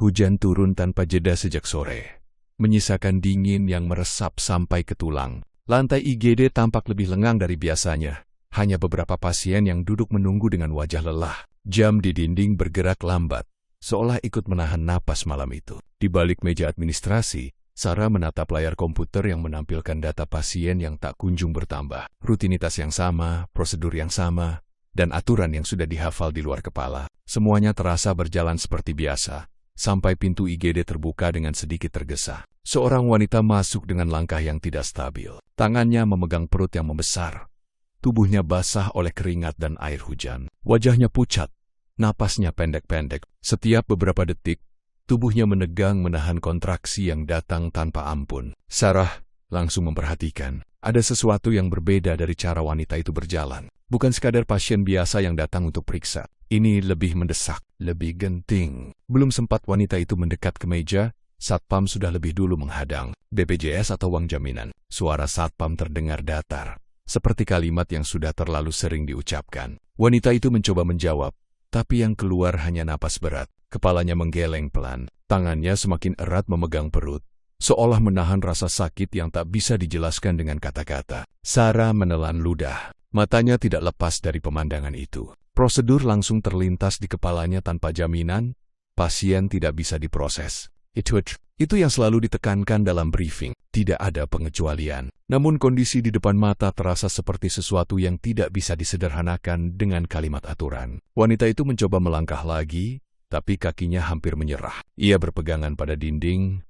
Hujan turun tanpa jeda sejak sore, menyisakan dingin yang meresap sampai ke tulang. Lantai IGD tampak lebih lengang dari biasanya. Hanya beberapa pasien yang duduk menunggu dengan wajah lelah. Jam di dinding bergerak lambat, seolah ikut menahan napas malam itu. Di balik meja administrasi, Sarah menatap layar komputer yang menampilkan data pasien yang tak kunjung bertambah. Rutinitas yang sama, prosedur yang sama, dan aturan yang sudah dihafal di luar kepala. Semuanya terasa berjalan seperti biasa, sampai pintu IGD terbuka dengan sedikit tergesa. Seorang wanita masuk dengan langkah yang tidak stabil. Tangannya memegang perut yang membesar. Tubuhnya basah oleh keringat dan air hujan. Wajahnya pucat, napasnya pendek-pendek. Setiap beberapa detik, tubuhnya menegang menahan kontraksi yang datang tanpa ampun. Sarah langsung memperhatikan, ada sesuatu yang berbeda dari cara wanita itu berjalan. Bukan sekadar pasien biasa yang datang untuk periksa. Ini lebih mendesak, lebih genting. Belum sempat wanita itu mendekat ke meja, Satpam sudah lebih dulu menghadang. BPJS atau uang jaminan. Suara Satpam terdengar datar, seperti kalimat yang sudah terlalu sering diucapkan. Wanita itu mencoba menjawab, tapi yang keluar hanya napas berat. Kepalanya menggeleng pelan, tangannya semakin erat memegang perut, seolah menahan rasa sakit yang tak bisa dijelaskan dengan kata-kata. Sarah menelan ludah, matanya tidak lepas dari pemandangan itu. Prosedur langsung terlintas di kepalanya tanpa jaminan, pasien tidak bisa diproses. Itu yang selalu ditekankan dalam briefing, tidak ada pengecualian. Namun kondisi di depan mata terasa seperti sesuatu yang tidak bisa disederhanakan dengan kalimat aturan. Wanita itu mencoba melangkah lagi, tapi kakinya hampir menyerah. Ia berpegangan pada dinding,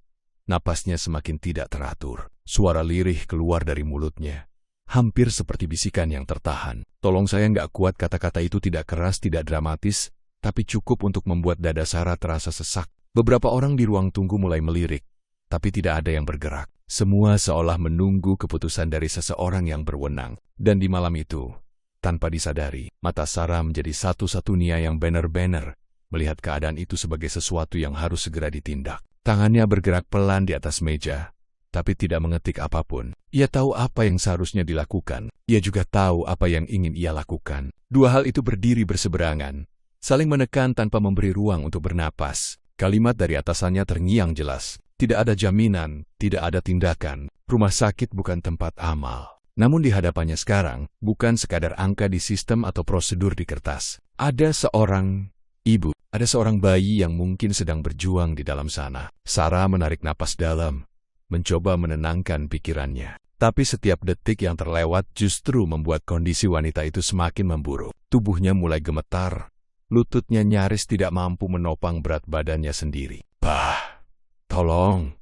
napasnya semakin tidak teratur. Suara lirih keluar dari mulutnya, hampir seperti bisikan yang tertahan. Tolong saya nggak kuat. Kata-kata itu tidak keras, tidak dramatis, tapi cukup untuk membuat dada Sarah terasa sesak. Beberapa orang di ruang tunggu mulai melirik, tapi tidak ada yang bergerak. Semua seolah menunggu keputusan dari seseorang yang berwenang. Dan di malam itu, tanpa disadari, mata Sarah menjadi satu-satunya yang benar-benar melihat keadaan itu sebagai sesuatu yang harus segera ditindak. Tangannya bergerak pelan di atas meja, tapi tidak mengetik apapun. Ia tahu apa yang seharusnya dilakukan. Ia juga tahu apa yang ingin ia lakukan. Dua hal itu berdiri berseberangan, saling menekan tanpa memberi ruang untuk bernapas. Kalimat dari atasannya terngiang jelas. Tidak ada jaminan, tidak ada tindakan. Rumah sakit bukan tempat amal. Namun di hadapannya sekarang, bukan sekadar angka di sistem atau prosedur di kertas. Ada seorang ibu, ada seorang bayi yang mungkin sedang berjuang di dalam sana. Sarah menarik napas dalam, mencoba menenangkan pikirannya. Tapi setiap detik yang terlewat justru membuat kondisi wanita itu semakin memburuk. Tubuhnya mulai gemetar. Lututnya nyaris tidak mampu menopang berat badannya sendiri. Bah, tolong.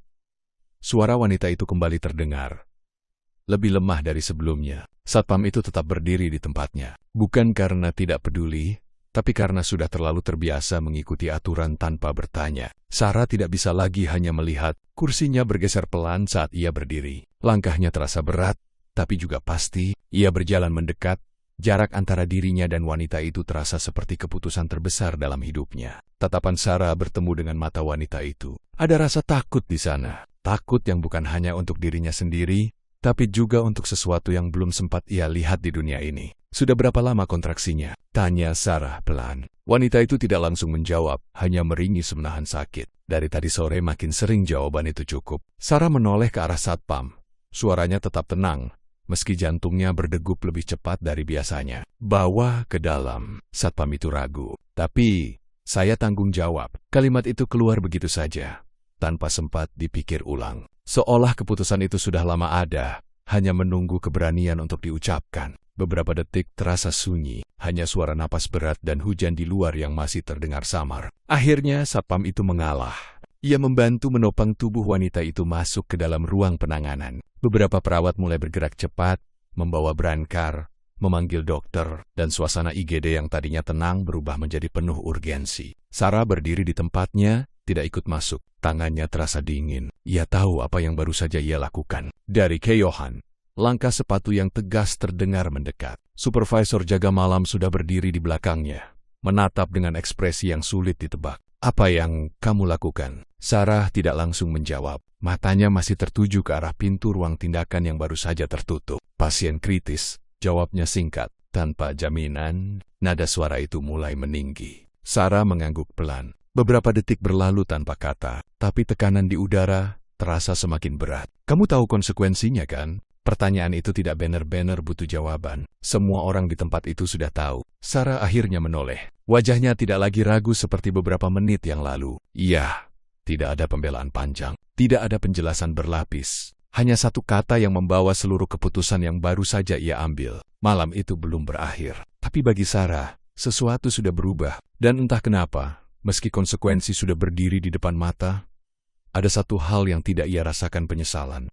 Suara wanita itu kembali terdengar. Lebih lemah dari sebelumnya. Satpam itu tetap berdiri di tempatnya. Bukan karena tidak peduli, tapi karena sudah terlalu terbiasa mengikuti aturan tanpa bertanya. Sarah tidak bisa lagi hanya melihat. Kursinya bergeser pelan saat ia berdiri. Langkahnya terasa berat, tapi juga pasti. Ia berjalan mendekat. Jarak antara dirinya dan wanita itu terasa seperti keputusan terbesar dalam hidupnya. Tatapan Sarah bertemu dengan mata wanita itu. Ada rasa takut di sana. Takut yang bukan hanya untuk dirinya sendiri, tapi juga untuk sesuatu yang belum sempat ia lihat di dunia ini. Sudah berapa lama kontraksinya? Tanya Sarah pelan. Wanita itu tidak langsung menjawab, hanya meringis menahan sakit. Dari tadi sore makin sering jawaban itu cukup. Sarah menoleh ke arah Satpam. Suaranya tetap tenang, meski jantungnya berdegup lebih cepat dari biasanya. Bawa ke dalam. Satpam itu ragu. Tapi, saya tanggung jawab. Kalimat itu keluar begitu saja, tanpa sempat dipikir ulang. Seolah keputusan itu sudah lama ada, hanya menunggu keberanian untuk diucapkan. Beberapa detik terasa sunyi, hanya suara napas berat dan hujan di luar yang masih terdengar samar. Akhirnya Satpam itu mengalah. Ia membantu menopang tubuh wanita itu masuk ke dalam ruang penanganan. Beberapa perawat mulai bergerak cepat, membawa brankar, memanggil dokter, dan suasana IGD yang tadinya tenang berubah menjadi penuh urgensi. Sarah berdiri di tempatnya, tidak ikut masuk. Tangannya terasa dingin. Ia tahu apa yang baru saja ia lakukan. Dari keyohan, langkah sepatu yang tegas terdengar mendekat. Supervisor jaga malam sudah berdiri di belakangnya, menatap dengan ekspresi yang sulit ditebak. Apa yang kamu lakukan? Sarah tidak langsung menjawab. Matanya masih tertuju ke arah pintu ruang tindakan yang baru saja tertutup. Pasien kritis, jawabnya singkat. Tanpa jaminan, nada suara itu mulai meninggi. Sarah mengangguk pelan. Beberapa detik berlalu tanpa kata, tapi tekanan di udara terasa semakin berat. Kamu tahu konsekuensinya kan? Pertanyaan itu tidak benar-benar butuh jawaban. Semua orang di tempat itu sudah tahu. Sarah akhirnya menoleh. Wajahnya tidak lagi ragu seperti beberapa menit yang lalu. Iya, tidak ada pembelaan panjang. Tidak ada penjelasan berlapis. Hanya satu kata yang membawa seluruh keputusan yang baru saja ia ambil. Malam itu belum berakhir. Tapi bagi Sarah, sesuatu sudah berubah. Dan entah kenapa, meski konsekuensi sudah berdiri di depan mata, ada satu hal yang tidak ia rasakan penyesalan.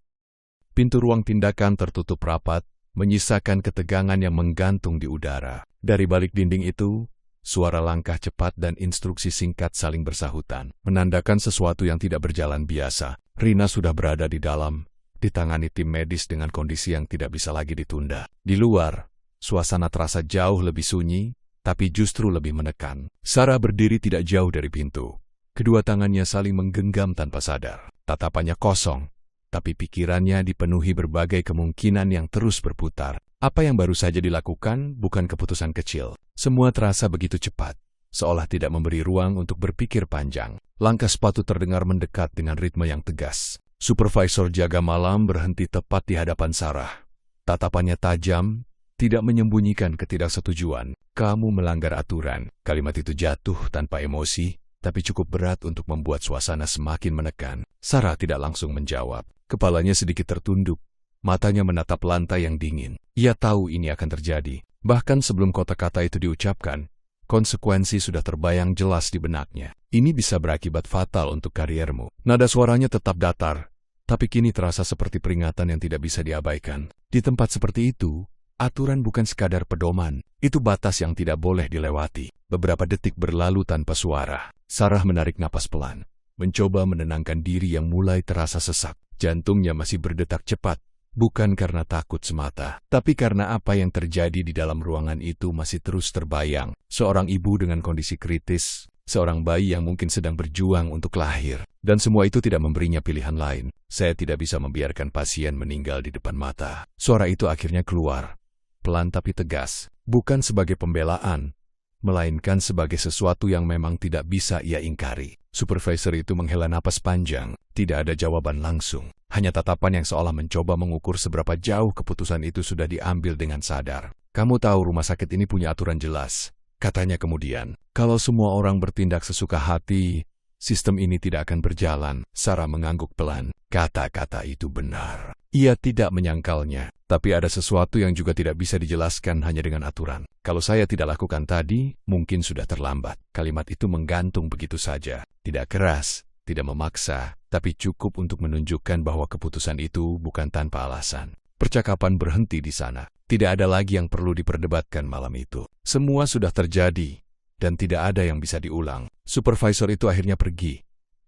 Pintu ruang tindakan tertutup rapat, menyisakan ketegangan yang menggantung di udara. Dari balik dinding itu, suara langkah cepat dan instruksi singkat saling bersahutan, menandakan sesuatu yang tidak berjalan biasa. Rina sudah berada di dalam, ditangani tim medis dengan kondisi yang tidak bisa lagi ditunda. Di luar, suasana terasa jauh lebih sunyi, tapi justru lebih menekan. Sarah berdiri tidak jauh dari pintu. Kedua tangannya saling menggenggam tanpa sadar. Tatapannya kosong, tapi pikirannya dipenuhi berbagai kemungkinan yang terus berputar. Apa yang baru saja dilakukan bukan keputusan kecil. Semua terasa begitu cepat, seolah tidak memberi ruang untuk berpikir panjang. Langkah sepatu terdengar mendekat dengan ritme yang tegas. Supervisor jaga malam berhenti tepat di hadapan Sarah. Tatapannya tajam, tidak menyembunyikan ketidaksetujuan. Kamu melanggar aturan. Kalimat itu jatuh tanpa emosi, tapi cukup berat untuk membuat suasana semakin menekan. Sarah tidak langsung menjawab. Kepalanya sedikit tertunduk, matanya menatap lantai yang dingin. Ia tahu ini akan terjadi. Bahkan sebelum kata-kata itu diucapkan, konsekuensi sudah terbayang jelas di benaknya. Ini bisa berakibat fatal untuk kariermu. Nada suaranya tetap datar, tapi kini terasa seperti peringatan yang tidak bisa diabaikan. Di tempat seperti itu, aturan bukan sekadar pedoman, itu batas yang tidak boleh dilewati. Beberapa detik berlalu tanpa suara. Sarah menarik napas pelan, mencoba menenangkan diri yang mulai terasa sesak. Jantungnya masih berdetak cepat, bukan karena takut semata, tapi karena apa yang terjadi di dalam ruangan itu masih terus terbayang. Seorang ibu dengan kondisi kritis, seorang bayi yang mungkin sedang berjuang untuk lahir, dan semua itu tidak memberinya pilihan lain. Saya tidak bisa membiarkan pasien meninggal di depan mata. Suara itu akhirnya keluar, pelan tapi tegas, bukan sebagai pembelaan, melainkan sebagai sesuatu yang memang tidak bisa ia ingkari. Supervisor itu menghela napas panjang, tidak ada jawaban langsung, hanya tatapan yang seolah mencoba mengukur seberapa jauh keputusan itu sudah diambil dengan sadar. Kamu tahu rumah sakit ini punya aturan jelas, katanya kemudian. Kalau semua orang bertindak sesuka hati, sistem ini tidak akan berjalan. Sarah mengangguk pelan. Kata-kata itu benar. Ia tidak menyangkalnya, tapi ada sesuatu yang juga tidak bisa dijelaskan hanya dengan aturan. Kalau saya tidak lakukan tadi, mungkin sudah terlambat. Kalimat itu menggantung begitu saja. Tidak keras, tidak memaksa, tapi cukup untuk menunjukkan bahwa keputusan itu bukan tanpa alasan. Percakapan berhenti di sana. Tidak ada lagi yang perlu diperdebatkan malam itu. Semua sudah terjadi, dan tidak ada yang bisa diulang. Supervisor itu akhirnya pergi,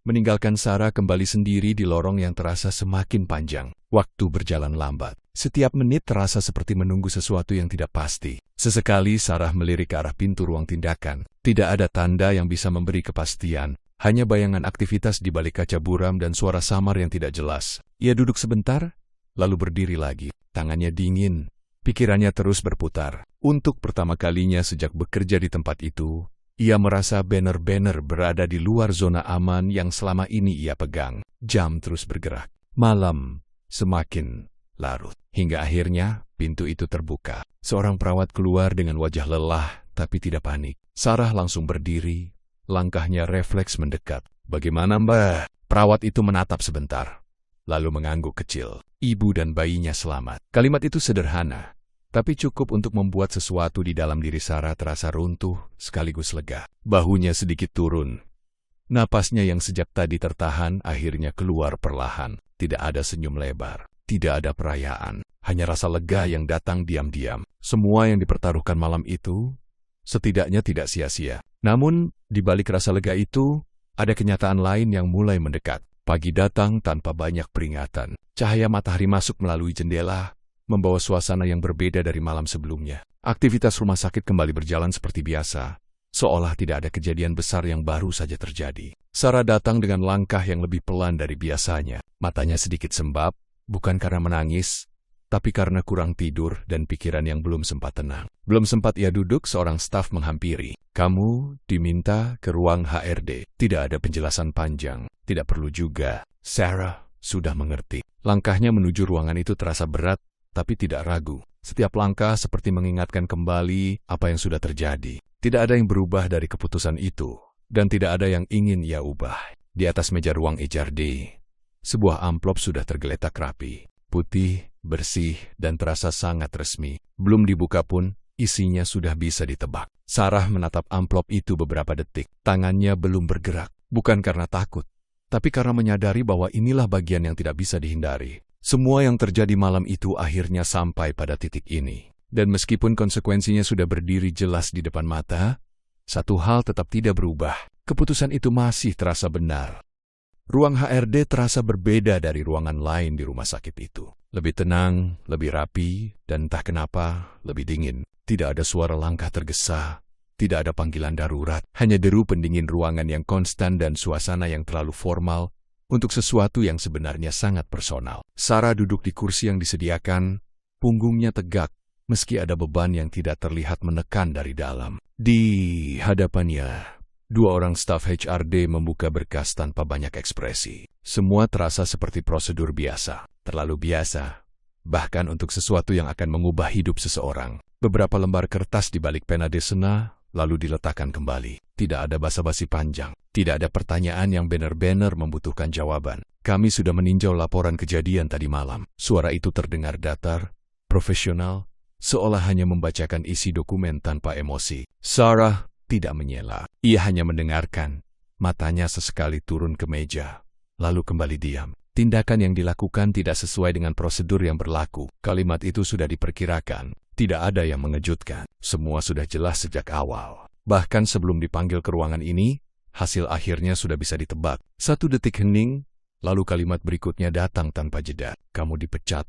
meninggalkan Sarah kembali sendiri di lorong yang terasa semakin panjang. Waktu berjalan lambat. Setiap menit terasa seperti menunggu sesuatu yang tidak pasti. Sesekali Sarah melirik ke arah pintu ruang tindakan. Tidak ada tanda yang bisa memberi kepastian. Hanya bayangan aktivitas di balik kaca buram dan suara samar yang tidak jelas. Ia duduk sebentar, lalu berdiri lagi. Tangannya dingin. Pikirannya terus berputar. Untuk pertama kalinya sejak bekerja di tempat itu, ia merasa benar-benar berada di luar zona aman yang selama ini ia pegang. Jam terus bergerak. Malam semakin larut. Hingga akhirnya pintu itu terbuka. Seorang perawat keluar dengan wajah lelah tapi tidak panik. Sarah langsung berdiri. Langkahnya refleks mendekat. Bagaimana Mbak? Perawat itu menatap sebentar, lalu mengangguk kecil. Ibu dan bayinya selamat. Kalimat itu sederhana, tapi cukup untuk membuat sesuatu di dalam diri Sarah terasa runtuh sekaligus lega. Bahunya sedikit turun. Napasnya yang sejak tadi tertahan akhirnya keluar perlahan. Tidak ada senyum lebar, tidak ada perayaan, hanya rasa lega yang datang diam-diam. Semua yang dipertaruhkan malam itu setidaknya tidak sia-sia. Namun, di balik rasa lega itu, ada kenyataan lain yang mulai mendekat. Pagi datang tanpa banyak peringatan. Cahaya matahari masuk melalui jendela, membawa suasana yang berbeda dari malam sebelumnya. Aktivitas rumah sakit kembali berjalan seperti biasa, seolah tidak ada kejadian besar yang baru saja terjadi. Sarah datang dengan langkah yang lebih pelan dari biasanya. Matanya sedikit sembab, bukan karena menangis, tapi karena kurang tidur dan pikiran yang belum sempat tenang. Belum sempat ia duduk, seorang staf menghampiri. Kamu diminta ke ruang HRD. Tidak ada penjelasan panjang. Tidak perlu juga. Sarah sudah mengerti. Langkahnya menuju ruangan itu terasa berat, tapi tidak ragu. Setiap langkah seperti mengingatkan kembali apa yang sudah terjadi. Tidak ada yang berubah dari keputusan itu, dan tidak ada yang ingin ia ubah. Di atas meja ruang HRD, sebuah amplop sudah tergeletak rapi. Putih, bersih, dan terasa sangat resmi. Belum dibuka pun, isinya sudah bisa ditebak. Sarah menatap amplop itu beberapa detik. Tangannya belum bergerak, bukan karena takut, tapi karena menyadari bahwa inilah bagian yang tidak bisa dihindari. Semua yang terjadi malam itu akhirnya sampai pada titik ini. Dan meskipun konsekuensinya sudah berdiri jelas di depan mata, satu hal tetap tidak berubah. Keputusan itu masih terasa benar. Ruang HRD terasa berbeda dari ruangan lain di rumah sakit itu. Lebih tenang, lebih rapi, dan entah kenapa lebih dingin. Tidak ada suara langkah tergesa, tidak ada panggilan darurat, hanya deru pendingin ruangan yang konstan dan suasana yang terlalu formal untuk sesuatu yang sebenarnya sangat personal. Sarah duduk di kursi yang disediakan, punggungnya tegak, meski ada beban yang tidak terlihat menekan dari dalam. Di hadapannya, dua orang staf HRD membuka berkas tanpa banyak ekspresi. Semua terasa seperti prosedur biasa, terlalu biasa, bahkan untuk sesuatu yang akan mengubah hidup seseorang. Beberapa lembar kertas di balik pena desena, lalu diletakkan kembali. Tidak ada basa-basi panjang, tidak ada pertanyaan yang benar-benar membutuhkan jawaban. Kami sudah meninjau laporan kejadian tadi malam. Suara itu terdengar datar, profesional, seolah hanya membacakan isi dokumen tanpa emosi. Sarah tidak menyela. Ia hanya mendengarkan. Matanya sesekali turun ke meja, lalu kembali diam. Tindakan yang dilakukan tidak sesuai dengan prosedur yang berlaku. Kalimat itu sudah diperkirakan. Tidak ada yang mengejutkan. Semua sudah jelas sejak awal. Bahkan sebelum dipanggil ke ruangan ini, hasil akhirnya sudah bisa ditebak. 1 detik hening, lalu kalimat berikutnya datang tanpa jeda. Kamu dipecat.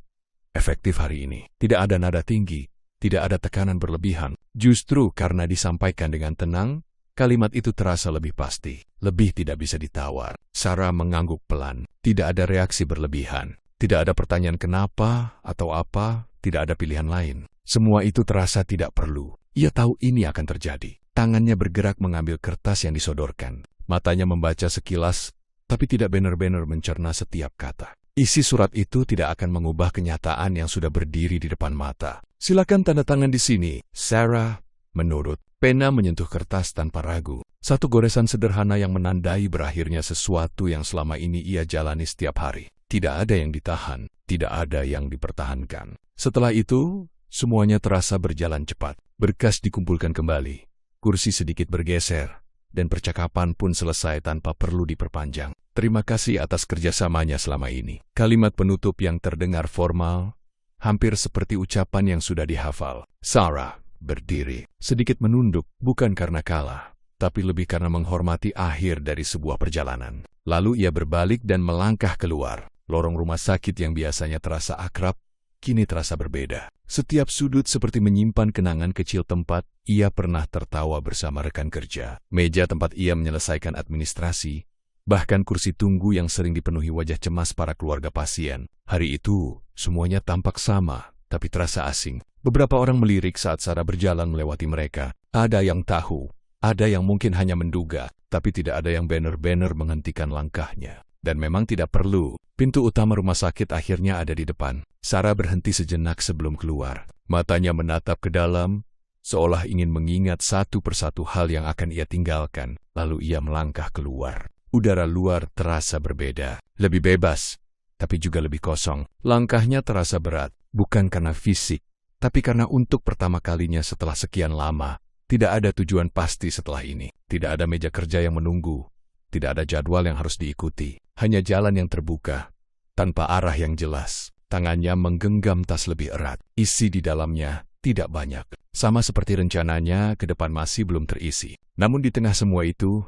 Efektif hari ini. Tidak ada nada tinggi. Tidak ada tekanan berlebihan. Justru karena disampaikan dengan tenang, kalimat itu terasa lebih pasti, lebih tidak bisa ditawar. Sarah mengangguk pelan. Tidak ada reaksi berlebihan. Tidak ada pertanyaan kenapa atau apa, tidak ada pilihan lain. Semua itu terasa tidak perlu. Ia tahu ini akan terjadi. Tangannya bergerak mengambil kertas yang disodorkan. Matanya membaca sekilas, tapi tidak benar-benar mencerna setiap kata. Isi surat itu tidak akan mengubah kenyataan yang sudah berdiri di depan mata. Silakan tanda tangan di sini. Sarah menurut. Pena menyentuh kertas tanpa ragu. 1 goresan sederhana yang menandai berakhirnya sesuatu yang selama ini ia jalani setiap hari. Tidak ada yang ditahan, tidak ada yang dipertahankan. Setelah itu, semuanya terasa berjalan cepat. Berkas dikumpulkan kembali, kursi sedikit bergeser, dan percakapan pun selesai tanpa perlu diperpanjang. Terima kasih atas kerjasamanya selama ini. Kalimat penutup yang terdengar formal, hampir seperti ucapan yang sudah dihafal. Sarah berdiri, sedikit menunduk, bukan karena kalah, tapi lebih karena menghormati akhir dari sebuah perjalanan. Lalu ia berbalik dan melangkah keluar. Lorong rumah sakit yang biasanya terasa akrab, kini terasa berbeda. Setiap sudut seperti menyimpan kenangan kecil tempat ia pernah tertawa bersama rekan kerja. Meja tempat ia menyelesaikan administrasi, bahkan kursi tunggu yang sering dipenuhi wajah cemas para keluarga pasien. Hari itu, semuanya tampak sama, tapi terasa asing. Beberapa orang melirik saat Sarah berjalan melewati mereka. Ada yang tahu, ada yang mungkin hanya menduga, tapi tidak ada yang benar-benar menghentikan langkahnya. Dan memang tidak perlu. Pintu utama rumah sakit akhirnya ada di depan. Sarah berhenti sejenak sebelum keluar. Matanya menatap ke dalam, seolah ingin mengingat satu persatu hal yang akan ia tinggalkan. Lalu ia melangkah keluar. Udara luar terasa berbeda. Lebih bebas, tapi juga lebih kosong. Langkahnya terasa berat, bukan karena fisik, tapi karena untuk pertama kalinya setelah sekian lama, tidak ada tujuan pasti setelah ini. Tidak ada meja kerja yang menunggu. Tidak ada jadwal yang harus diikuti. Hanya jalan yang terbuka, tanpa arah yang jelas. Tangannya menggenggam tas lebih erat. Isi di dalamnya tidak banyak. Sama seperti rencananya, ke depan masih belum terisi. Namun di tengah semua itu,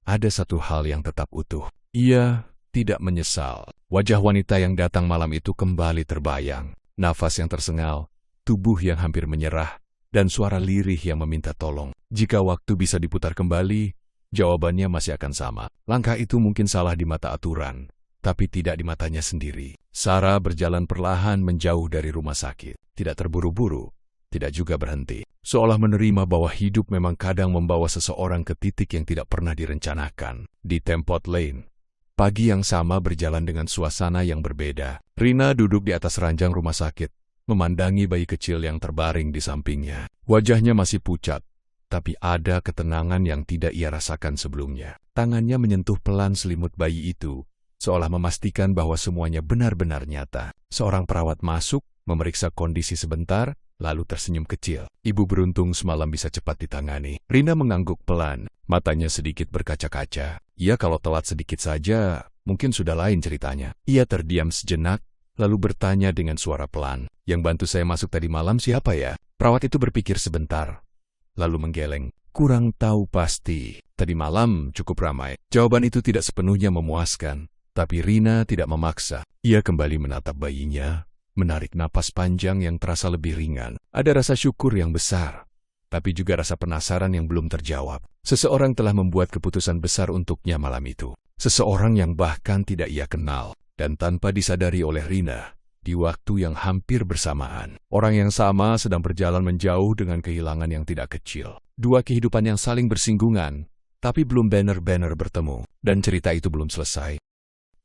ada satu hal yang tetap utuh. Ia tidak menyesal. Wajah wanita yang datang malam itu kembali terbayang. Nafas yang tersengal, tubuh yang hampir menyerah, dan suara lirih yang meminta tolong. Jika waktu bisa diputar kembali, jawabannya masih akan sama. Langkah itu mungkin salah di mata aturan, tapi tidak di matanya sendiri. Sarah berjalan perlahan menjauh dari rumah sakit. Tidak terburu-buru, tidak juga berhenti. Seolah menerima bahwa hidup memang kadang membawa seseorang ke titik yang tidak pernah direncanakan. Di Tempot Lane, pagi yang sama berjalan dengan suasana yang berbeda. Rina duduk di atas ranjang rumah sakit, memandangi bayi kecil yang terbaring di sampingnya. Wajahnya masih pucat, tapi ada ketenangan yang tidak ia rasakan sebelumnya. Tangannya menyentuh pelan selimut bayi itu, seolah memastikan bahwa semuanya benar-benar nyata. Seorang perawat masuk, memeriksa kondisi sebentar, lalu tersenyum kecil. Ibu beruntung semalam bisa cepat ditangani. Rina mengangguk pelan, matanya sedikit berkaca-kaca. Ia kalau telat sedikit saja, mungkin sudah lain ceritanya. Ia terdiam sejenak, lalu bertanya dengan suara pelan, "Yang bantu saya masuk tadi malam siapa ya?" Perawat itu berpikir sebentar, lalu menggeleng. "Kurang tahu pasti. Tadi malam cukup ramai." Jawaban itu tidak sepenuhnya memuaskan, tapi Rina tidak memaksa. Ia kembali menatap bayinya, menarik napas panjang yang terasa lebih ringan. Ada rasa syukur yang besar, tapi juga rasa penasaran yang belum terjawab. Seseorang telah membuat keputusan besar untuknya malam itu. Seseorang yang bahkan tidak ia kenal. Dan tanpa disadari oleh Rina, di waktu yang hampir bersamaan, orang yang sama sedang berjalan menjauh dengan kehilangan yang tidak kecil. Dua kehidupan yang saling bersinggungan, tapi belum benar-benar bertemu. Dan cerita itu belum selesai.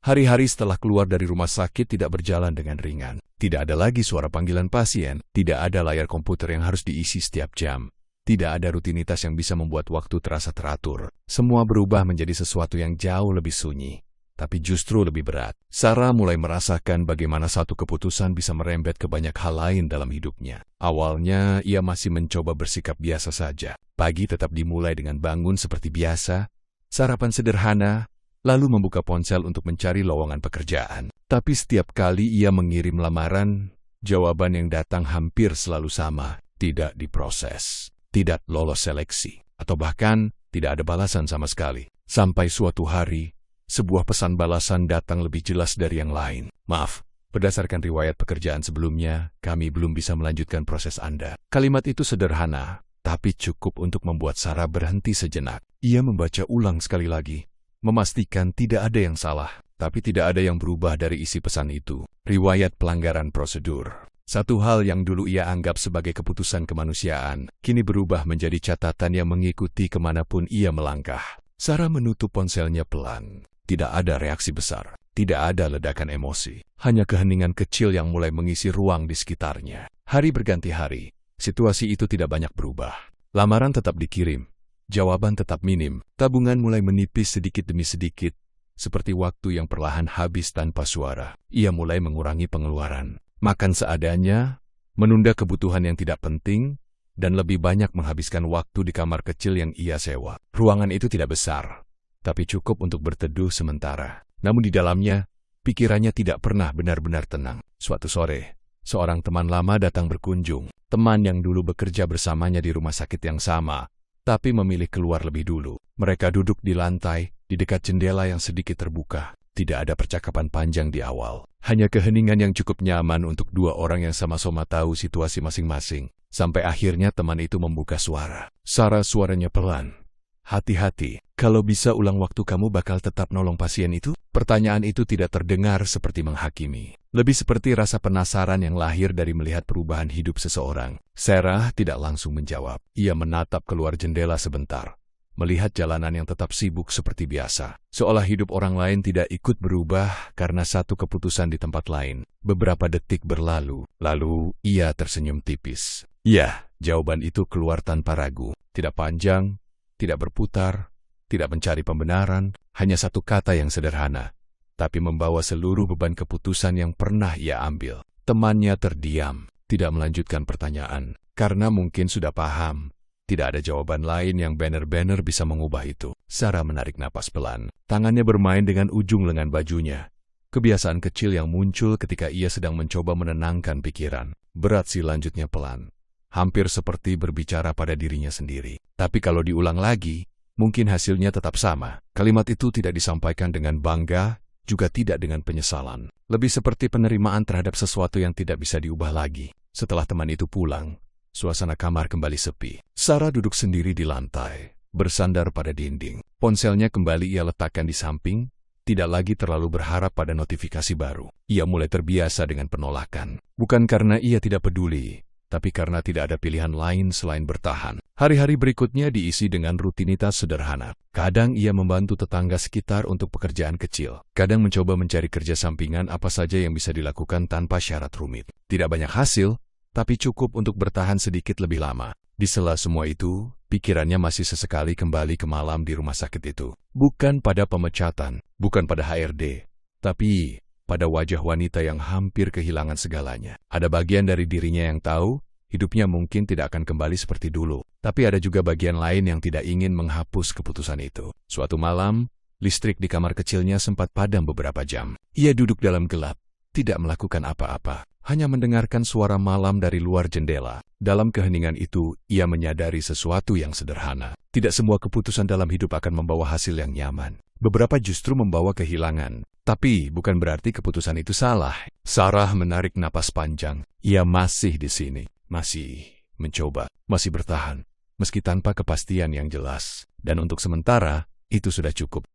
Hari-hari setelah keluar dari rumah sakit tidak berjalan dengan ringan. Tidak ada lagi suara panggilan pasien, tidak ada layar komputer yang harus diisi setiap jam. Tidak ada rutinitas yang bisa membuat waktu terasa teratur. Semua berubah menjadi sesuatu yang jauh lebih sunyi, tapi justru lebih berat. Sarah mulai merasakan bagaimana satu keputusan bisa merembet ke banyak hal lain dalam hidupnya. Awalnya, ia masih mencoba bersikap biasa saja. Pagi tetap dimulai dengan bangun seperti biasa, sarapan sederhana, lalu membuka ponsel untuk mencari lowongan pekerjaan. Tapi setiap kali ia mengirim lamaran, jawaban yang datang hampir selalu sama. Tidak diproses, tidak lolos seleksi, atau bahkan tidak ada balasan sama sekali. Sampai suatu hari, sebuah pesan balasan datang lebih jelas dari yang lain. "Maaf, berdasarkan riwayat pekerjaan sebelumnya, kami belum bisa melanjutkan proses Anda." Kalimat itu sederhana, tapi cukup untuk membuat Sarah berhenti sejenak. Ia membaca ulang sekali lagi, memastikan tidak ada yang salah, tapi tidak ada yang berubah dari isi pesan itu. Riwayat pelanggaran prosedur. Satu hal yang dulu ia anggap sebagai keputusan kemanusiaan, kini berubah menjadi catatan yang mengikuti kemanapun ia melangkah. Sarah menutup ponselnya pelan. Tidak ada reaksi besar, tidak ada ledakan emosi, hanya keheningan kecil yang mulai mengisi ruang di sekitarnya. Hari berganti hari, situasi itu tidak banyak berubah. Lamaran tetap dikirim, jawaban tetap minim, tabungan mulai menipis sedikit demi sedikit, seperti waktu yang perlahan habis tanpa suara. Ia mulai mengurangi pengeluaran, makan seadanya, menunda kebutuhan yang tidak penting, dan lebih banyak menghabiskan waktu di kamar kecil yang ia sewa. Ruangan itu tidak besar, tapi cukup untuk berteduh sementara. Namun di dalamnya, pikirannya tidak pernah benar-benar tenang. Suatu sore, seorang teman lama datang berkunjung. Teman yang dulu bekerja bersamanya di rumah sakit yang sama, tapi memilih keluar lebih dulu. Mereka duduk di lantai, di dekat jendela yang sedikit terbuka. Tidak ada percakapan panjang di awal. Hanya keheningan yang cukup nyaman untuk dua orang yang sama-sama tahu situasi masing-masing. Sampai akhirnya teman itu membuka suara. "Sarah," suaranya pelan. "Hati-hati, kalau bisa ulang waktu kamu bakal tetap nolong pasien itu?" Pertanyaan itu tidak terdengar seperti menghakimi. Lebih seperti rasa penasaran yang lahir dari melihat perubahan hidup seseorang. Sarah tidak langsung menjawab. Ia menatap keluar jendela sebentar, melihat jalanan yang tetap sibuk seperti biasa. Seolah hidup orang lain tidak ikut berubah karena satu keputusan di tempat lain. Beberapa detik berlalu, lalu ia tersenyum tipis. Ya, jawaban itu keluar tanpa ragu. Tidak panjang, tidak berputar, tidak mencari pembenaran, hanya satu kata yang sederhana, tapi membawa seluruh beban keputusan yang pernah ia ambil. Temannya terdiam, tidak melanjutkan pertanyaan, karena mungkin sudah paham. Tidak ada jawaban lain yang benar-benar bisa mengubah itu. Sarah menarik napas pelan. Tangannya bermain dengan ujung lengan bajunya. Kebiasaan kecil yang muncul ketika ia sedang mencoba menenangkan pikiran. Berat sih, lanjutnya pelan. Hampir seperti berbicara pada dirinya sendiri. Tapi kalau diulang lagi, mungkin hasilnya tetap sama. Kalimat itu tidak disampaikan dengan bangga, juga tidak dengan penyesalan. Lebih seperti penerimaan terhadap sesuatu yang tidak bisa diubah lagi. Setelah teman itu pulang, suasana kamar kembali sepi. Sarah duduk sendiri di lantai, bersandar pada dinding. Ponselnya kembali ia letakkan di samping, tidak lagi terlalu berharap pada notifikasi baru. Ia mulai terbiasa dengan penolakan. Bukan karena ia tidak peduli, tapi karena tidak ada pilihan lain selain bertahan. Hari-hari berikutnya diisi dengan rutinitas sederhana. Kadang ia membantu tetangga sekitar untuk pekerjaan kecil. Kadang mencoba mencari kerja sampingan apa saja yang bisa dilakukan tanpa syarat rumit. Tidak banyak hasil, tapi cukup untuk bertahan sedikit lebih lama. Di sela semua itu, pikirannya masih sesekali kembali ke malam di rumah sakit itu. Bukan pada pemecatan, bukan pada HRD, tapi pada wajah wanita yang hampir kehilangan segalanya. Ada bagian dari dirinya yang tahu, hidupnya mungkin tidak akan kembali seperti dulu. Tapi ada juga bagian lain yang tidak ingin menghapus keputusan itu. Suatu malam, listrik di kamar kecilnya sempat padam beberapa jam. Ia duduk dalam gelap, tidak melakukan apa-apa, hanya mendengarkan suara malam dari luar jendela. Dalam keheningan itu, ia menyadari sesuatu yang sederhana. Tidak semua keputusan dalam hidup akan membawa hasil yang nyaman. Beberapa justru membawa kehilangan. Tapi bukan berarti keputusan itu salah. Sarah menarik napas panjang. Ia masih di sini, masih mencoba, masih bertahan, meski tanpa kepastian yang jelas. Dan untuk sementara, itu sudah cukup.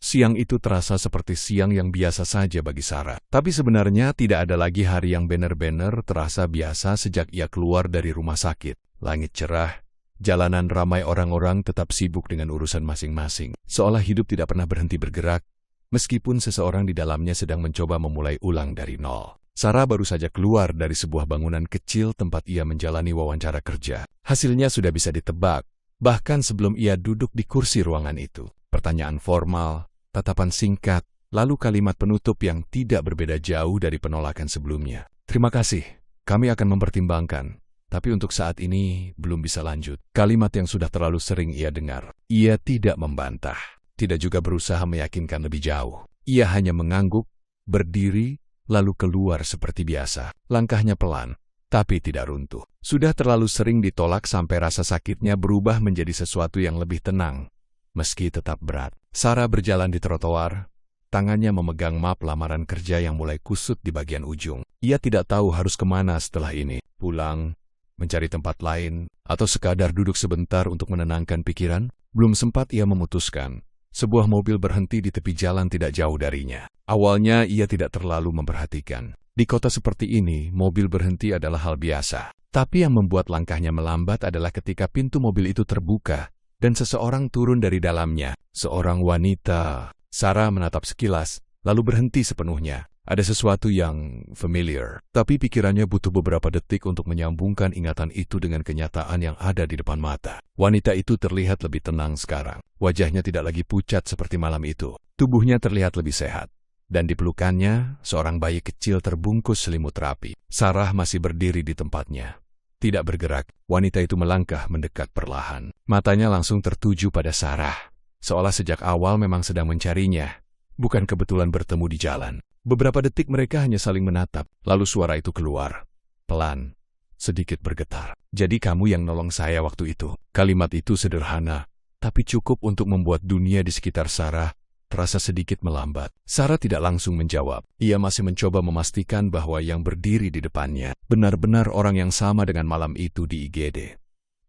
Siang itu terasa seperti siang yang biasa saja bagi Sarah. Tapi sebenarnya tidak ada lagi hari yang benar-benar terasa biasa sejak ia keluar dari rumah sakit. Langit cerah, jalanan ramai orang-orang tetap sibuk dengan urusan masing-masing. Seolah hidup tidak pernah berhenti bergerak, meskipun seseorang di dalamnya sedang mencoba memulai ulang dari nol. Sarah baru saja keluar dari sebuah bangunan kecil tempat ia menjalani wawancara kerja. Hasilnya sudah bisa ditebak, bahkan sebelum ia duduk di kursi ruangan itu. Pertanyaan formal, tatapan singkat, lalu kalimat penutup yang tidak berbeda jauh dari penolakan sebelumnya. Terima kasih, kami akan mempertimbangkan, tapi untuk saat ini belum bisa lanjut. Kalimat yang sudah terlalu sering ia dengar. Ia tidak membantah, tidak juga berusaha meyakinkan lebih jauh. Ia hanya mengangguk, berdiri, lalu keluar seperti biasa. Langkahnya pelan, tapi tidak runtuh. Sudah terlalu sering ditolak sampai rasa sakitnya berubah menjadi sesuatu yang lebih tenang, meski tetap berat. Sarah berjalan di trotoar, tangannya memegang map lamaran kerja yang mulai kusut di bagian ujung. Ia tidak tahu harus kemana setelah ini. Pulang, mencari tempat lain, atau sekadar duduk sebentar untuk menenangkan pikiran. Belum sempat ia memutuskan. Sebuah mobil berhenti di tepi jalan tidak jauh darinya. Awalnya ia tidak terlalu memperhatikan. Di kota seperti ini, mobil berhenti adalah hal biasa. Tapi yang membuat langkahnya melambat adalah ketika pintu mobil itu terbuka dan seseorang turun dari dalamnya. Seorang wanita. Sarah menatap sekilas, lalu berhenti sepenuhnya. Ada sesuatu yang familiar, tapi pikirannya butuh beberapa detik untuk menyambungkan ingatan itu dengan kenyataan yang ada di depan mata. Wanita itu terlihat lebih tenang sekarang. Wajahnya tidak lagi pucat seperti malam itu. Tubuhnya terlihat lebih sehat. Dan di pelukannya, seorang bayi kecil terbungkus selimut rapi. Sarah masih berdiri di tempatnya. Tidak bergerak, wanita itu melangkah mendekat perlahan. Matanya langsung tertuju pada Sarah. Seolah sejak awal memang sedang mencarinya. Bukan kebetulan bertemu di jalan. Beberapa detik mereka hanya saling menatap, lalu suara itu keluar. Pelan, sedikit bergetar. Jadi kamu yang nolong saya waktu itu. Kalimat itu sederhana, tapi cukup untuk membuat dunia di sekitar Sarah terasa sedikit melambat. Sarah tidak langsung menjawab. Ia masih mencoba memastikan bahwa yang berdiri di depannya benar-benar orang yang sama dengan malam itu di IGD.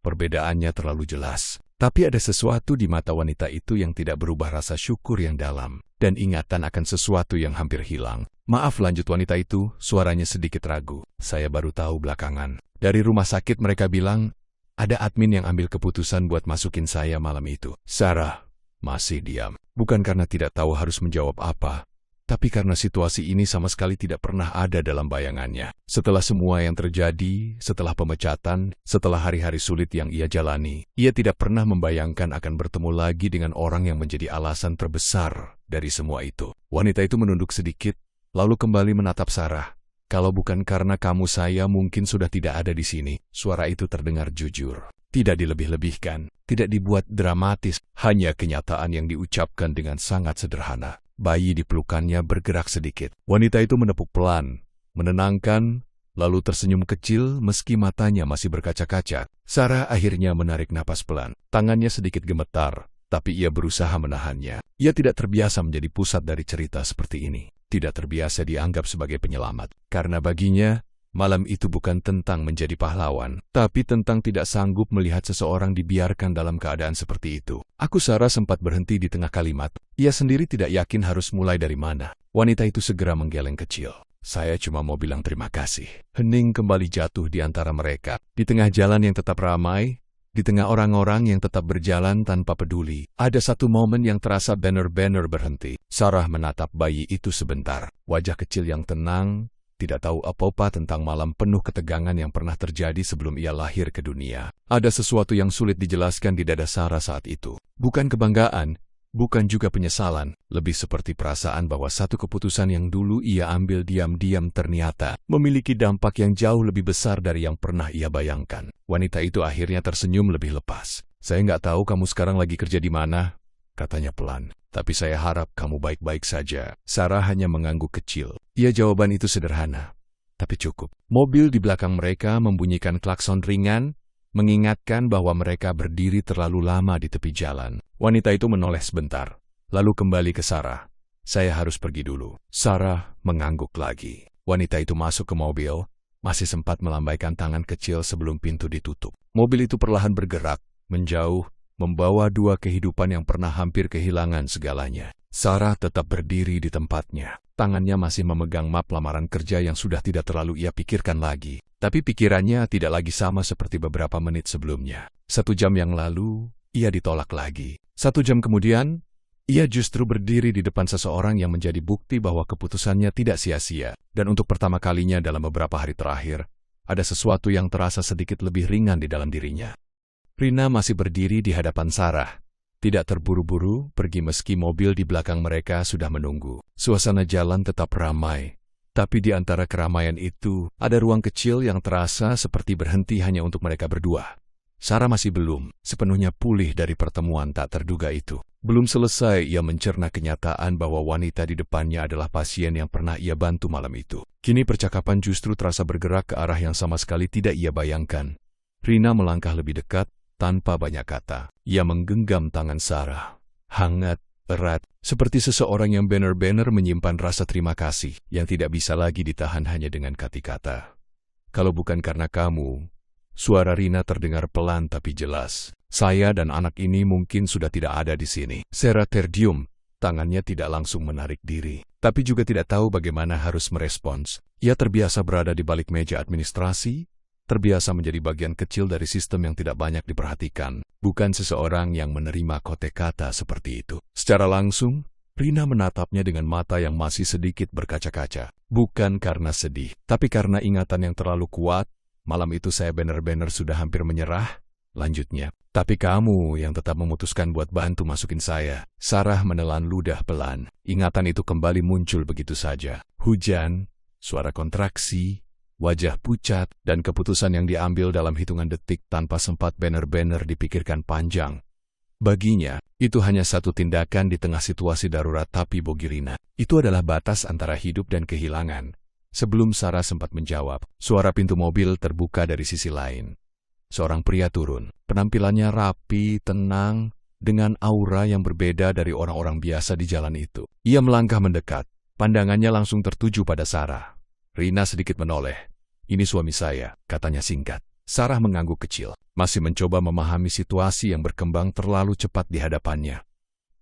Perbedaannya terlalu jelas. Tapi ada sesuatu di mata wanita itu yang tidak berubah rasa syukur yang dalam, dan ingatan akan sesuatu yang hampir hilang. Maaf, lanjut wanita itu, suaranya sedikit ragu. Saya baru tahu belakangan. Dari rumah sakit mereka bilang, ada admin yang ambil keputusan buat masukin saya malam itu. Sarah masih diam. Bukan karena tidak tahu harus menjawab apa, tapi karena situasi ini sama sekali tidak pernah ada dalam bayangannya. Setelah semua yang terjadi, setelah pemecatan, setelah hari-hari sulit yang ia jalani, ia tidak pernah membayangkan akan bertemu lagi dengan orang yang menjadi alasan terbesar dari semua itu. Wanita itu menunduk sedikit, lalu kembali menatap Sarah. Kalau bukan karena kamu, saya mungkin sudah tidak ada di sini. Suara itu terdengar jujur. Tidak dilebih-lebihkan, tidak dibuat dramatis, hanya kenyataan yang diucapkan dengan sangat sederhana. Bayi di pelukannya bergerak sedikit. Wanita itu menepuk pelan, menenangkan, lalu tersenyum kecil meski matanya masih berkaca-kaca. Sarah akhirnya menarik napas pelan. Tangannya sedikit gemetar, tapi ia berusaha menahannya. Ia tidak terbiasa menjadi pusat dari cerita seperti ini. Tidak terbiasa dianggap sebagai penyelamat. Karena baginya, malam itu bukan tentang menjadi pahlawan, tapi tentang tidak sanggup melihat seseorang dibiarkan dalam keadaan seperti itu. Sarah sempat berhenti di tengah kalimat. Ia sendiri tidak yakin harus mulai dari mana. Wanita itu segera menggeleng kecil. Saya cuma mau bilang terima kasih. Hening kembali jatuh di antara mereka. Di tengah jalan yang tetap ramai, di tengah orang-orang yang tetap berjalan tanpa peduli, ada satu momen yang terasa benar-benar berhenti. Sarah menatap bayi itu sebentar. Wajah kecil yang tenang, tidak tahu apa-apa tentang malam penuh ketegangan yang pernah terjadi sebelum ia lahir ke dunia. Ada sesuatu yang sulit dijelaskan di dada Sarah saat itu. Bukan kebanggaan, bukan juga penyesalan, lebih seperti perasaan bahwa satu keputusan yang dulu ia ambil diam-diam ternyata memiliki dampak yang jauh lebih besar dari yang pernah ia bayangkan. Wanita itu akhirnya tersenyum lebih lepas. Saya nggak tahu kamu sekarang lagi kerja di mana, katanya pelan. Tapi saya harap kamu baik-baik saja. Sarah hanya mengangguk kecil. Ya, jawaban itu sederhana, tapi cukup. Mobil di belakang mereka membunyikan klakson ringan, mengingatkan bahwa mereka berdiri terlalu lama di tepi jalan. Wanita itu menoleh sebentar, lalu kembali ke Sarah. Saya harus pergi dulu. Sarah mengangguk lagi. Wanita itu masuk ke mobil, masih sempat melambaikan tangan kecil sebelum pintu ditutup. Mobil itu perlahan bergerak, menjauh, membawa dua kehidupan yang pernah hampir kehilangan segalanya. Sarah tetap berdiri di tempatnya. Tangannya masih memegang map lamaran kerja yang sudah tidak terlalu ia pikirkan lagi. Tapi pikirannya tidak lagi sama seperti beberapa menit sebelumnya. 1 jam yang lalu, ia ditolak lagi. 1 jam kemudian, ia justru berdiri di depan seseorang yang menjadi bukti bahwa keputusannya tidak sia-sia. Dan untuk pertama kalinya dalam beberapa hari terakhir, ada sesuatu yang terasa sedikit lebih ringan di dalam dirinya. Rina masih berdiri di hadapan Sarah. Tidak terburu-buru pergi meski mobil di belakang mereka sudah menunggu. Suasana jalan tetap ramai. Tapi di antara keramaian itu, ada ruang kecil yang terasa seperti berhenti hanya untuk mereka berdua. Sarah masih belum sepenuhnya pulih dari pertemuan tak terduga itu. Belum selesai ia mencerna kenyataan bahwa wanita di depannya adalah pasien yang pernah ia bantu malam itu. Kini percakapan justru terasa bergerak ke arah yang sama sekali tidak ia bayangkan. Rina melangkah lebih dekat, tanpa banyak kata. Ia menggenggam tangan Sarah. Hangat, erat, seperti seseorang yang benar-benar menyimpan rasa terima kasih yang tidak bisa lagi ditahan hanya dengan kata-kata. Kalau bukan karena kamu, suara Rina terdengar pelan tapi jelas. Saya dan anak ini mungkin sudah tidak ada di sini. Sarah terdiam, tangannya tidak langsung menarik diri, tapi juga tidak tahu bagaimana harus merespons. Ia terbiasa berada di balik meja administrasi, terbiasa menjadi bagian kecil dari sistem yang tidak banyak diperhatikan, bukan seseorang yang menerima kote-kata seperti itu. Secara langsung, Rina menatapnya dengan mata yang masih sedikit berkaca-kaca. Bukan karena sedih, tapi karena ingatan yang terlalu kuat. Malam itu saya benar-benar sudah hampir menyerah, lanjutnya. Tapi kamu yang tetap memutuskan buat bantu masukin saya. Sarah menelan ludah pelan. Ingatan itu kembali muncul begitu saja. Hujan, suara kontraksi, wajah pucat, dan keputusan yang diambil dalam hitungan detik tanpa sempat benar-benar dipikirkan panjang. Baginya, itu hanya satu tindakan di tengah situasi darurat tapi bagi Rina, itu adalah batas antara hidup dan kehilangan. Sebelum Sarah sempat menjawab, suara pintu mobil terbuka dari sisi lain. Seorang pria turun, penampilannya rapi, tenang, dengan aura yang berbeda dari orang-orang biasa di jalan itu. Ia melangkah mendekat, pandangannya langsung tertuju pada Sarah. Rina sedikit menoleh. Ini suami saya, katanya singkat. Sarah mengangguk kecil, masih mencoba memahami situasi yang berkembang terlalu cepat di hadapannya.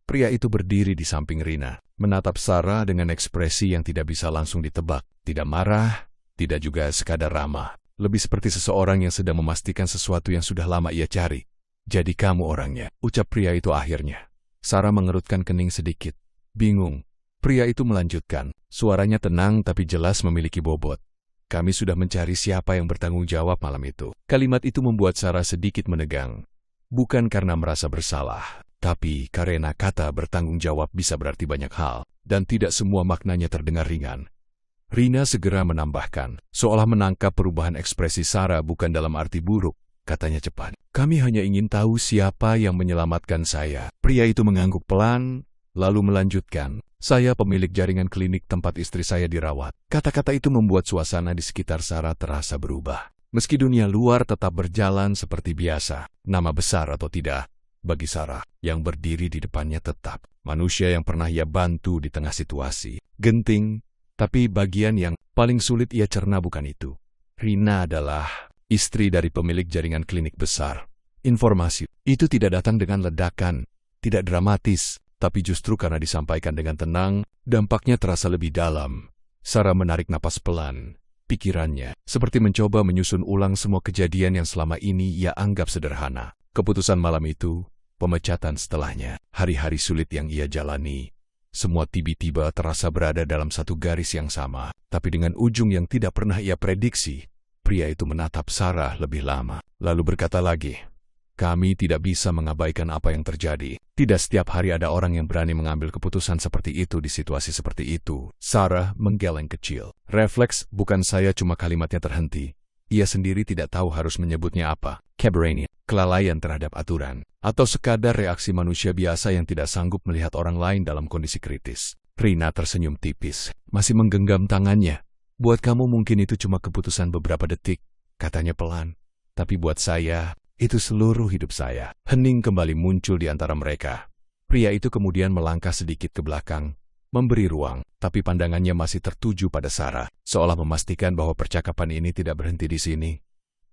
Pria itu berdiri di samping Rina, menatap Sarah dengan ekspresi yang tidak bisa langsung ditebak. Tidak marah, tidak juga sekadar ramah. Lebih seperti seseorang yang sedang memastikan sesuatu yang sudah lama ia cari. Jadi kamu orangnya, ucap pria itu akhirnya. Sarah mengerutkan kening sedikit, bingung. Pria itu melanjutkan, suaranya tenang tapi jelas memiliki bobot. Kami sudah mencari siapa yang bertanggung jawab malam itu. Kalimat itu membuat Sarah sedikit menegang. Bukan karena merasa bersalah, tapi karena kata bertanggung jawab bisa berarti banyak hal, dan tidak semua maknanya terdengar ringan. Rina segera menambahkan, seolah menangkap perubahan ekspresi Sarah bukan dalam arti buruk, katanya cepat. Kami hanya ingin tahu siapa yang menyelamatkan saya. Pria itu mengangguk pelan, lalu melanjutkan, saya pemilik jaringan klinik tempat istri saya dirawat. Kata-kata itu membuat suasana di sekitar Sarah terasa berubah. Meski dunia luar tetap berjalan seperti biasa, nama besar atau tidak, bagi Sarah, yang berdiri di depannya tetap manusia yang pernah ia bantu di tengah situasi genting, tapi bagian yang paling sulit ia cerna bukan itu. Rina adalah istri dari pemilik jaringan klinik besar. Informasi itu tidak datang dengan ledakan, tidak dramatis, tapi justru karena disampaikan dengan tenang, dampaknya terasa lebih dalam. Sarah menarik napas pelan. Pikirannya seperti mencoba menyusun ulang semua kejadian yang selama ini ia anggap sederhana. Keputusan malam itu, pemecatan setelahnya, hari-hari sulit yang ia jalani. Semua tiba-tiba terasa berada dalam satu garis yang sama. Tapi dengan ujung yang tidak pernah ia prediksi, pria itu menatap Sarah lebih lama. Lalu berkata lagi, "Kami tidak bisa mengabaikan apa yang terjadi. Tidak setiap hari ada orang yang berani mengambil keputusan seperti itu di situasi seperti itu." Sarah menggeleng kecil. Refleks bukan saya cuma kalimatnya terhenti. Ia sendiri tidak tahu harus menyebutnya apa. Keberanian, kelalaian terhadap aturan, atau sekadar reaksi manusia biasa yang tidak sanggup melihat orang lain dalam kondisi kritis. Rina tersenyum tipis, masih menggenggam tangannya. "Buat kamu mungkin itu cuma keputusan beberapa detik," katanya pelan. "Tapi buat saya, itu seluruh hidup saya." Hening kembali muncul di antara mereka. Pria itu kemudian melangkah sedikit ke belakang, memberi ruang, tapi pandangannya masih tertuju pada Sarah, seolah memastikan bahwa percakapan ini tidak berhenti di sini.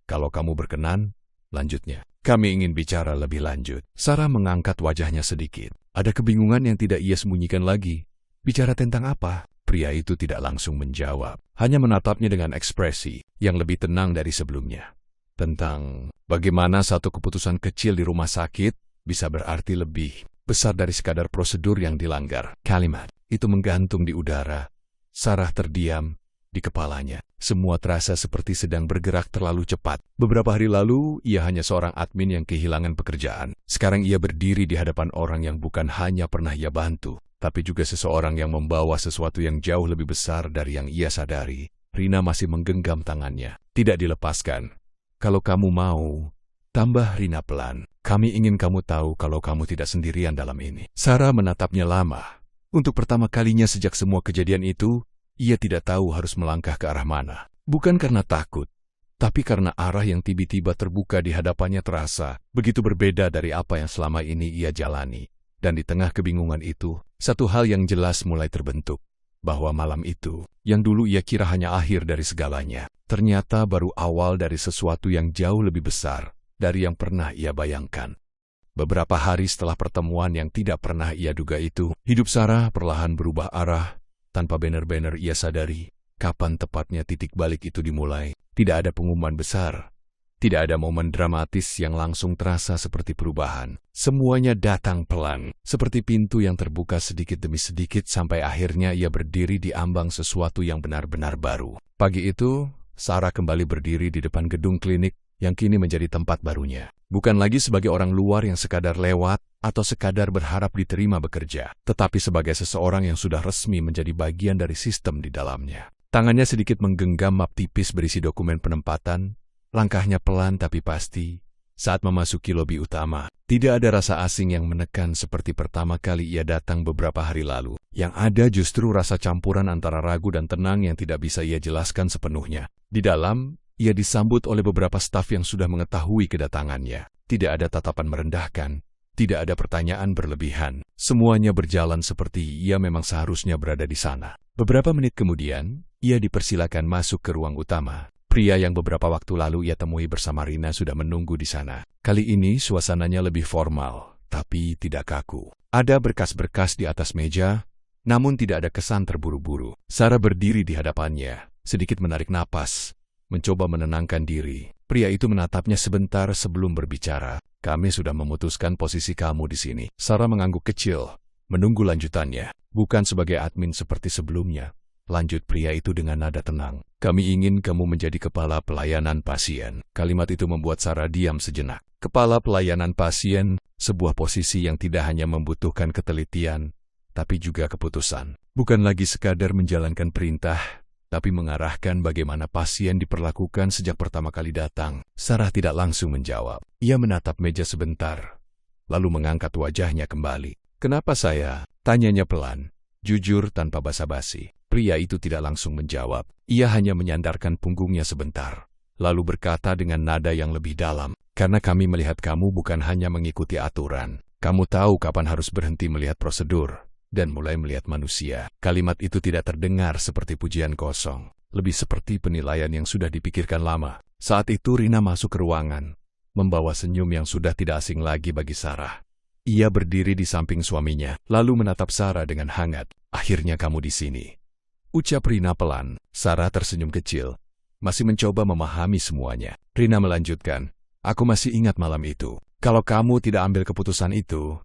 "Kalau kamu berkenan," lanjutnya, "kami ingin bicara lebih lanjut." Sarah mengangkat wajahnya sedikit. Ada kebingungan yang tidak ia sembunyikan lagi. Bicara tentang apa? Pria itu tidak langsung menjawab, hanya menatapnya dengan ekspresi yang lebih tenang dari sebelumnya. Tentang bagaimana satu keputusan kecil di rumah sakit bisa berarti lebih besar dari sekadar prosedur yang dilanggar. Kalimat itu menggantung di udara. Sarah terdiam di kepalanya. Semua terasa seperti sedang bergerak terlalu cepat. Beberapa hari lalu, ia hanya seorang admin yang kehilangan pekerjaan. Sekarang ia berdiri di hadapan orang yang bukan hanya pernah ia bantu, tapi juga seseorang yang membawa sesuatu yang jauh lebih besar dari yang ia sadari. Rina masih menggenggam tangannya. Tidak dilepaskan. "Kalau kamu mau," tambah Rina pelan, "kami ingin kamu tahu kalau kamu tidak sendirian dalam ini." Sarah menatapnya lama. Untuk pertama kalinya sejak semua kejadian itu, ia tidak tahu harus melangkah ke arah mana. Bukan karena takut, tapi karena arah yang tiba-tiba terbuka di hadapannya terasa begitu berbeda dari apa yang selama ini ia jalani. Dan di tengah kebingungan itu, satu hal yang jelas mulai terbentuk, bahwa malam itu, yang dulu ia kira hanya akhir dari segalanya, ternyata baru awal dari sesuatu yang jauh lebih besar dari yang pernah ia bayangkan. Beberapa hari setelah pertemuan yang tidak pernah ia duga itu, hidup Sarah perlahan berubah arah, tanpa benar-benar ia sadari kapan tepatnya titik balik itu dimulai. Tidak ada pengumuman besar. Tidak ada momen dramatis yang langsung terasa seperti perubahan. Semuanya datang pelan, seperti pintu yang terbuka sedikit demi sedikit sampai akhirnya ia berdiri di ambang sesuatu yang benar-benar baru. Pagi itu, Sarah kembali berdiri di depan gedung klinik yang kini menjadi tempat barunya. Bukan lagi sebagai orang luar yang sekadar lewat atau sekadar berharap diterima bekerja, tetapi sebagai seseorang yang sudah resmi menjadi bagian dari sistem di dalamnya. Tangannya sedikit menggenggam map tipis berisi dokumen penempatan. Langkahnya pelan tapi pasti. Saat memasuki lobi utama, tidak ada rasa asing yang menekan seperti pertama kali ia datang beberapa hari lalu. Yang ada justru rasa campuran antara ragu dan tenang yang tidak bisa ia jelaskan sepenuhnya. Di dalam, ia disambut oleh beberapa staf yang sudah mengetahui kedatangannya. Tidak ada tatapan merendahkan, tidak ada pertanyaan berlebihan. Semuanya berjalan seperti ia memang seharusnya berada di sana. Beberapa menit kemudian, ia dipersilakan masuk ke ruang utama. Pria yang beberapa waktu lalu ia temui bersama Rina sudah menunggu di sana. Kali ini suasananya lebih formal, tapi tidak kaku. Ada berkas-berkas di atas meja, namun tidak ada kesan terburu-buru. Sarah berdiri di hadapannya, sedikit menarik napas, mencoba menenangkan diri. Pria itu menatapnya sebentar sebelum berbicara. "Kami sudah memutuskan posisi kamu di sini." Sarah mengangguk kecil, menunggu lanjutannya. "Bukan sebagai admin seperti sebelumnya," lanjut pria itu dengan nada tenang. "Kami ingin kamu menjadi kepala pelayanan pasien." Kalimat itu membuat Sarah diam sejenak. Kepala pelayanan pasien, sebuah posisi yang tidak hanya membutuhkan ketelitian, tapi juga keputusan. Bukan lagi sekadar menjalankan perintah, tapi mengarahkan bagaimana pasien diperlakukan sejak pertama kali datang. Sarah tidak langsung menjawab. Ia menatap meja sebentar, lalu mengangkat wajahnya kembali. "Kenapa saya?" tanyanya pelan, jujur tanpa basa-basi. Pria itu tidak langsung menjawab. Ia hanya menyandarkan punggungnya sebentar, lalu berkata dengan nada yang lebih dalam, "Karena kami melihat kamu bukan hanya mengikuti aturan. Kamu tahu kapan harus berhenti melihat prosedur dan mulai melihat manusia." Kalimat itu tidak terdengar seperti pujian kosong, lebih seperti penilaian yang sudah dipikirkan lama. Saat itu Rina masuk ke ruangan, membawa senyum yang sudah tidak asing lagi bagi Sarah. Ia berdiri di samping suaminya, lalu menatap Sarah dengan hangat. "Akhirnya kamu di sini." Ucap Rina pelan. Sarah tersenyum kecil, masih mencoba memahami semuanya. Rina melanjutkan, aku masih ingat malam itu. Kalau kamu tidak ambil keputusan itu,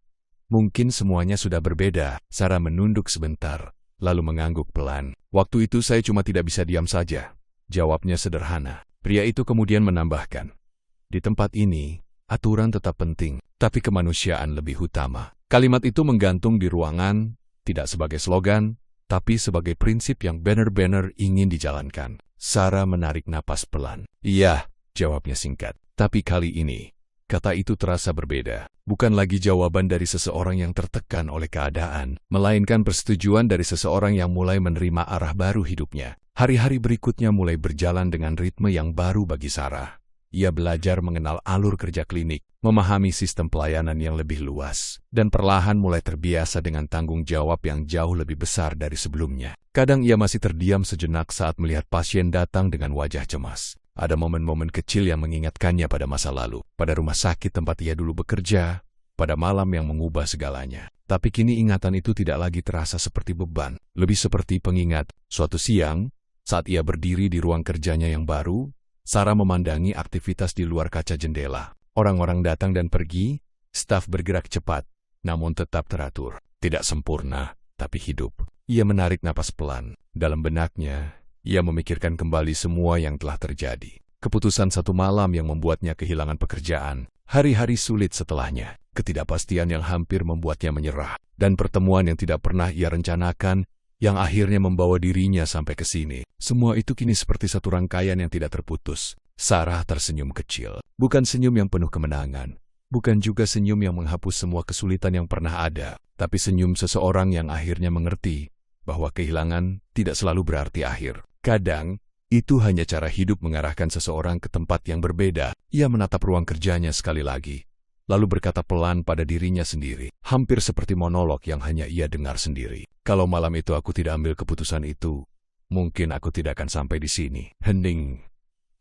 mungkin semuanya sudah berbeda. Sarah menunduk sebentar, lalu mengangguk pelan. Waktu itu saya cuma tidak bisa diam saja. Jawabnya sederhana. Pria itu kemudian menambahkan, di tempat ini, aturan tetap penting, tapi kemanusiaan lebih utama. Kalimat itu menggantung di ruangan, tidak sebagai slogan, tapi sebagai prinsip yang benar-benar ingin dijalankan. Sarah menarik napas pelan. Iya, jawabnya singkat. Tapi kali ini, kata itu terasa berbeda. Bukan lagi jawaban dari seseorang yang tertekan oleh keadaan, melainkan persetujuan dari seseorang yang mulai menerima arah baru hidupnya. Hari-hari berikutnya mulai berjalan dengan ritme yang baru bagi Sarah. Ia belajar mengenal alur kerja klinik, memahami sistem pelayanan yang lebih luas, dan perlahan mulai terbiasa dengan tanggung jawab yang jauh lebih besar dari sebelumnya. Kadang ia masih terdiam sejenak saat melihat pasien datang dengan wajah cemas. Ada momen-momen kecil yang mengingatkannya pada masa lalu, pada rumah sakit tempat ia dulu bekerja, pada malam yang mengubah segalanya. Tapi kini ingatan itu tidak lagi terasa seperti beban, lebih seperti pengingat. Suatu siang, saat ia berdiri di ruang kerjanya yang baru, Sarah memandangi aktivitas di luar kaca jendela. Orang-orang datang dan pergi, staf bergerak cepat, namun tetap teratur. Tidak sempurna, tapi hidup. Ia menarik napas pelan. Dalam benaknya, ia memikirkan kembali semua yang telah terjadi. Keputusan satu malam yang membuatnya kehilangan pekerjaan, hari-hari sulit setelahnya, ketidakpastian yang hampir membuatnya menyerah, dan pertemuan yang tidak pernah ia rencanakan, yang akhirnya membawa dirinya sampai ke sini. Semua itu kini seperti satu rangkaian yang tidak terputus. Sarah tersenyum kecil. Bukan senyum yang penuh kemenangan. Bukan juga senyum yang menghapus semua kesulitan yang pernah ada. Tapi senyum seseorang yang akhirnya mengerti bahwa kehilangan tidak selalu berarti akhir. Kadang, itu hanya cara hidup mengarahkan seseorang ke tempat yang berbeda. Ia menatap ruang kerjanya sekali lagi, lalu berkata pelan pada dirinya sendiri, hampir seperti monolog yang hanya ia dengar sendiri. Kalau malam itu aku tidak ambil keputusan itu, mungkin aku tidak akan sampai di sini. Hening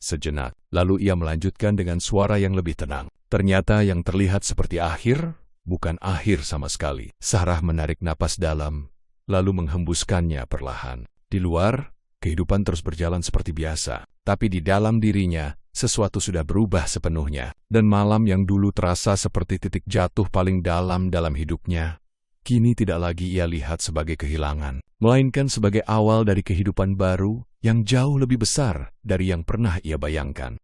sejenak, lalu ia melanjutkan dengan suara yang lebih tenang. Ternyata yang terlihat seperti akhir, bukan akhir sama sekali. Sarah menarik napas dalam, lalu menghembuskannya perlahan. Di luar, kehidupan terus berjalan seperti biasa, tapi di dalam dirinya, sesuatu sudah berubah sepenuhnya, dan malam yang dulu terasa seperti titik jatuh paling dalam hidupnya, kini tidak lagi ia lihat sebagai kehilangan, melainkan sebagai awal dari kehidupan baru yang jauh lebih besar dari yang pernah ia bayangkan.